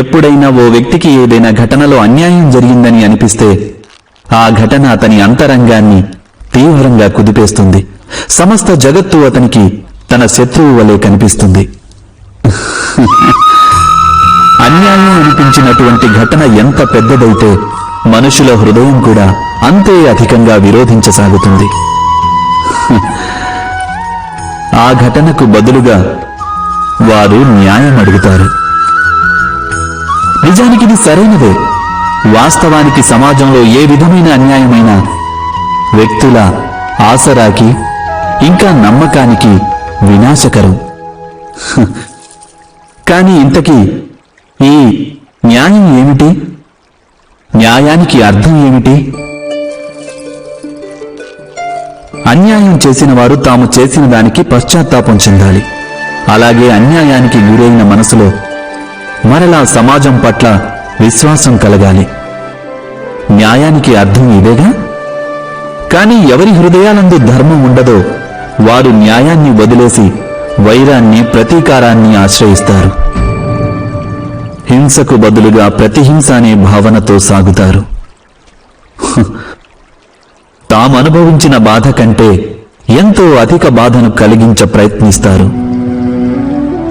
ఎప్పుడైనా ఓ వ్యక్తికి ఏదైనా ఘటనలో అన్యాయం జరిగిందని అనిపిస్తే ఆ ఘటన అతని అంతరంగాన్ని తీవ్రంగా కుదిపేస్తుంది. సమస్త జగత్తు అతనికి తన శత్రువు వలె కనిపిస్తుంది. అన్యాయం అనిపించినటువంటి ఘటన ఎంత పెద్దదైతే మనుషుల హృదయం కూడా అంతే అధికంగా విరోధించసాగుతుంది. ఆ ఘటనకు బదులుగా వారు న్యాయం అడుగుతారు. నిజానికి ఇది సరైనదే. వాస్తవానికి సమాజంలో ఏ విధమైన అన్యాయమైనా వ్యక్తుల ఆసరాకి ఇంకా నమ్మకానికి వినాశకరం. కానీ ఇంతకీ ఈ న్యాయం ఏమిటి? న్యాయానికి అర్థం ఏమిటి? అన్యాయం చేసిన వారు తాము చేసిన దానికి పశ్చాత్తాపం చెందాలి. అలాగే అన్యాయానికి గురైన మనసులో మరలా సమాజం పట్ల విశ్వాసం కలగాలి. న్యాయానికి అర్థం ఇదేగా? కానీ ఎవరి హృదయాలందు ధర్మం ఉండదో వారు న్యాయాన్ని వదిలేసి వైరాన్ని, ప్రతీకారాన్ని ఆశ్రయిస్తారు. హింసకు బదులుగా ప్రతిహింస అనే భావనతో సాగుతారు. తామనుభవించిన బాధ కంటే ఎంతో అధిక బాధను కలిగించ ప్రయత్నిస్తారు.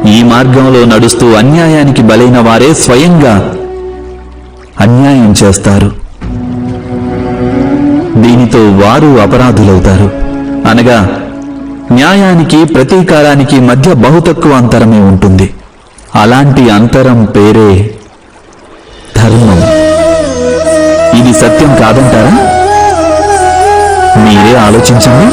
ఈ మార్గంలో నడుస్తూ అన్యాయానికి బలైన వారే స్వయంగా అన్యాయం చేస్తారు. దీనితో వారు అపరాధులవుతారు. అనగా న్యాయానికి, ప్రతీకారానికి మధ్య బహుతక్కువ అంతరమే ఉంటుంది. అలాంటి అంతరం పేరే ధర్మం. ఇది సత్యం కాదంటారా? మీరే ఆలోచించండి.